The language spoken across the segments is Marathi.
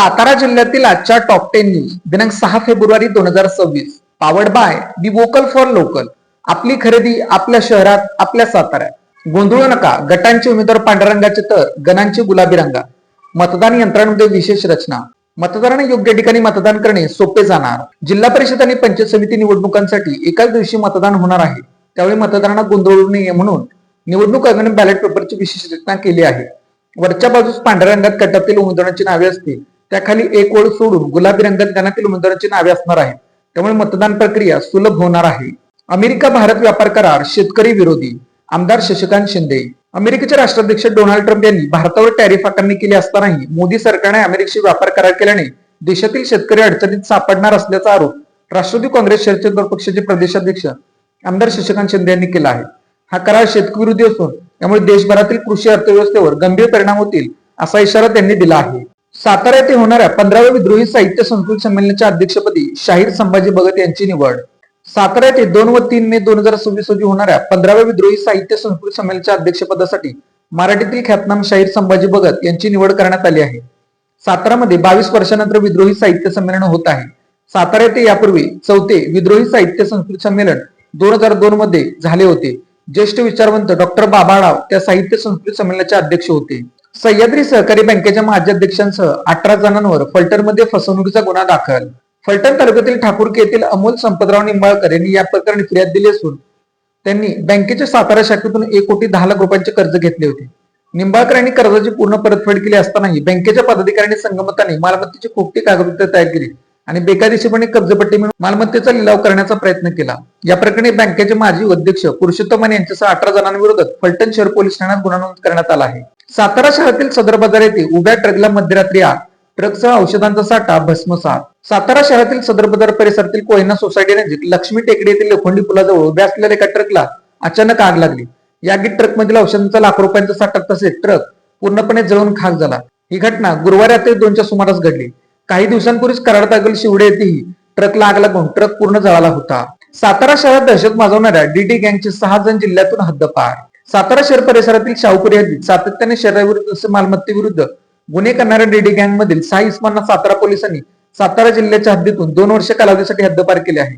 सातारा जिल्ह्यातील आजच्या टॉप 10 न्यूज दिनांक 6 February 2026 powered by be vocal for local. आपली खरेदी आपल्या शहरात, आपल्या साताऱ्यात. गोंधळू नका, गटांचे उमेदवार पांढऱ्या तर गणांची गुलाबी रंगा. मतदान यंत्रांमध्ये विशेष रचना. मतदारांना योग्य ठिकाणी मतदान करणे सोपे जाणार. जिल्हा परिषद आणि पंचायत समिती निवडणुकांसाठी एकाच दिवशी मतदान होणार आहे. त्यावेळी मतदारांना गोंधळू नये म्हणून निवडणूक आयोगाने बॅलेट पेपरची विशेष रचना केली आहे. वरच्या बाजूस पांढऱ्या रंगात गटातील उमेदवारांची नावे असतील, त्याखाली एक ओळ सोडून गुलाबी रंगात गणातील उमेदवारांची नावे असणार आहेत. त्यामुळे मतदान प्रक्रिया सुलभ होणार आहे. अमेरिका भारत व्यापार करार शेतकरी विरोधी. आमदार शशिकांत शिंदे. अमेरिकेचे राष्ट्राध्यक्ष डोनाल्ड ट्रम्प यांनी भारतावर टॅरिफ आकारणी केली असतानाही मोदी सरकारने अमेरिकेशी व्यापार करार केल्याने देशातील शेतकरी अडचणीत सापडणार असल्याचा आरोप राष्ट्रवादी काँग्रेस शरद पक्षाचे प्रदेशाध्यक्ष आमदार शशिकांत शिंदे यांनी केला आहे. हा करार शेतकरी विरोधी असून त्यामुळे देशभरातील कृषी अर्थव्यवस्थेवर गंभीर परिणाम होतील असा इशारा त्यांनी दिला आहे. सातारा येथे होणाऱ्या 15व्या विद्रोही साहित्य संस्कृती संमेलनाच्या अध्यक्षपदी शाहीर संभाजी भगत यांची निवड. सातारा येथे 2 व 3 मे 2026 रोजी होणाऱ्या 15व्या विद्रोही साहित्य संस्कृती संमेलनाच्या अध्यक्षपदासाठी मराठीतील ख्यातनाम शाहीर संभाजी भगत यांची निवड करण्यात आली आहे. सातारामध्ये 22 वर्षानंतर विद्रोही साहित्य संमेलन होत आहे. सातारा येथे यापूर्वी 4थे विद्रोही साहित्य संस्कृती संमेलन 2002 मध्ये झाले होते. ज्येष्ठ विचारवंत डॉक्टर बाबाराव त्या साहित्य संस्कृती संमेलनाचे अध्यक्ष होते. सह्याद्री सहकारी बँकेच्या माजी अध्यक्षांसह 18 जणांवर फलटणमध्ये फसवणुकीचा गुन्हा दाखल. फलटण तालुक्यातील ठाकूरकी येथील अमोल संपतराव निंबाळकर यांनी या प्रकरणी फिर्याद दिली असून त्यांनी बँकेच्या सातारा शाखेतून 1 कोटी 10 लाख रुपयांचे कर्ज घेतले होते. निंबाळकर यांनी कर्जाची पूर्ण परतफेड केली असतानाही बँकेच्या पदाधिकाऱ्यांनी संगमताने मालमत्तेची खोटी कागदपत्रे तयार केली आणि बेकायदेशीरपणे कर्जपट्टी मिळवून मालमत्तेचा लिलाव करण्याचा प्रयत्न केला. या प्रकरणी बँकेचे माजी अध्यक्ष पुरुषोत्तम यांच्यासह 18 जणांविरोधात फलटण शहर पोलीस ठाण्यात गुन्हा नोंद करण्यात आला आहे. सातारा शहरातील सदर बाजार येथे उभ्या ट्रकला मध्यरात्री आग. ट्रकसह औषधांचा साठा भस्मसात. सातारा शहरातील सदर बाजार परिसरातील कोयना सोसायटी नजीक लक्ष्मी टेकडी येथील लोखंडी पुलाजवळ उभ्या असलेल्या एका ट्रकला अचानक आग लागली. या आगीत ट्रकमधील औषधांचा लाखो रुपयांचा साठा तसेच ट्रक पूर्णपणे जळून खाक झाला. ही घटना गुरुवारी रात्री 2च्या सुमारास घडली. काही दिवसांपूर्वीच कराड तालुक्यातील शिवडे येथेही ट्रकला आग लागून ट्रक पूर्ण जळाला होता. सातारा शहरात दहशत माजवणाऱ्या डीडी गँगचे 6 जण जिल्ह्यातून हद्दपार. सातारा शहर परिसरातील शाहूपुरी हद्दीत सातत्याने शहराविरुद्ध तसेच मालमत्तेविरुद्ध गुन्हे करणाऱ्या डीडी गँग मधील 6 इसमांना सातारा पोलिसांनी सातारा जिल्ह्याच्या हद्दीतून 2 वर्ष कालावधीसाठी हद्दपार केले आहे.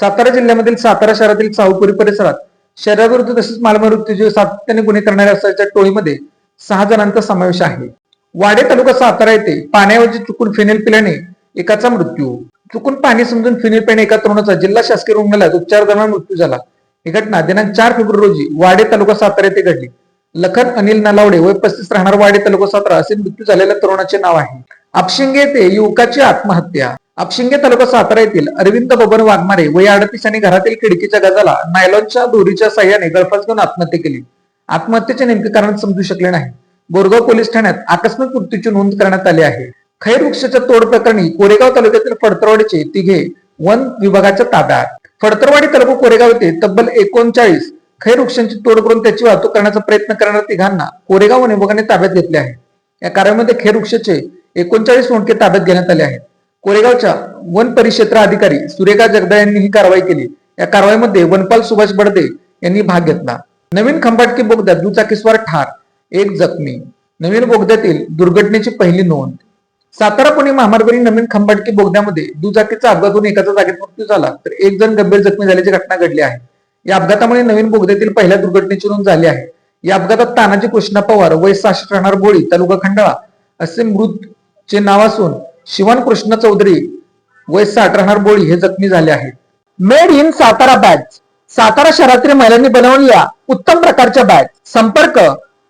सातारा जिल्ह्यामधील सातारा शहरातील शाहूपुरी परिसरात शहराविरुद्ध तसेच मालमत्तेचे सातत्याने गुन्हे करणाऱ्या असल्याच्या टोळीमध्ये 6 जणांचा समावेश आहे. वाडे तालुका सातारा येथे पाण्याऐवजी चुकून फिनेल पिल्याने एकाचा मृत्यू. चुकून पाणी समजून फिनेल पिल्याने एका तरुणाचा जिल्हा शासकीय रुग्णालयात उपचार दरम्यान मृत्यू झाला. ही घटना दिनांक 4 फेब्रुवारी रोजी वाडे तालुका सातारा येथे घडली. लखन अनिल नलावडे वय 35 राहणार वाडे तालुका सातारा असे मृत्यू झालेल्या तरुणाचे नाव आहे. आपशिंगे येथे युवकाची आत्महत्या. आपशिंगे तालुका सातारा येथील अरविंद बबन वाघमारे वय 38 यांनी घरातील खिडकीच्या गजाला नायलॉनच्या दोरीच्या साह्याने गळफास घेऊन आत्महत्या केली. आत्महत्येचे नेमके कारण समजू शकले नाही. बोरगाव पोलीस ठाण्यात आकस्मिक मृत्यूची नोंद करण्यात आली आहे. खैर वृक्षाच्या तोड प्रकरणी कोरेगाव तालुक्यातील फडतरवाडीचे तिघे वन विभागाच्या ताब्यात. फडतरवाडी तालुका कोरेगाव येथे तब्बल 39 खैर वृक्षांची तोड करून त्याची वाहतूक करण्याचा प्रयत्न करणाऱ्या तिघांना कोरेगाव वन विभागाने ताब्यात घेतले आहे. या कार्यामध्ये खैर वृक्षाचे 39 मुंडके ताब्यात घेण्यात आले आहेत. कोरेगावच्या वन परिक्षेत्र अधिकारी सुरेखा जगदा यांनी ही कारवाई केली. या कारवाईमध्ये वनपाल सुभाष बडदे यांनी भाग घेतला. नवीन खंबाटकी बोगद्यात दुचाकीस्वार ठार, 1 जखमी. नवीन बोगद्यातील दुर्घटनेची पहिली नोंद. सातारा पुणे महामार्गावरील नवीन खंबाटकी बोगद्यामध्ये दुचाकीचा अपघात होऊन एकाचा जागेत मृत्यू झाला तर 1 जण गंभीर जखमी झाल्याची घटना घडली आहे. या अपघातामुळे नवीन बोगद्यातील पहिल्या दुर्घटनेची नोंद झाली आहे. या अपघातात तानाजी कृष्णा पवार वय 66 राहणार बोळी तालुका खंडाळा असे मृतचे नाव असून शिवान कृष्ण चौधरी वय 60 राहणार बोळी हे जखमी झाले आहेत. Made in Satara bag. Satara शहरातील महिलांनी बनवलेल्या उत्तम प्रकारच्या बॅग. संपर्क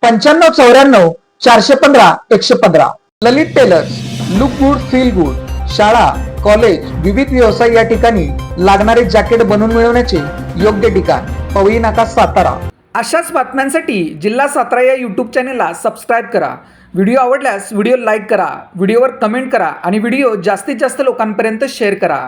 9594 415 115. Lalit tailors. Look good feel good. शाळा, कॉलेज, विविध व्यवसाय या ठिकाणी लागणारे जॅकेट बनवून मिळवण्याचे योग्य ठिकाण पवई नाका सातारा. अशाच बातम्यांसाठी जिल्हा सातारा या यूट्यूब चॅनेलला सबस्क्राईब करा. व्हिडिओ आवडल्यास व्हिडिओ लाईक करा, व्हिडिओवर कमेंट करा आणि व्हिडिओ जास्तीत जास्त लोकांपर्यंत शेअर करा.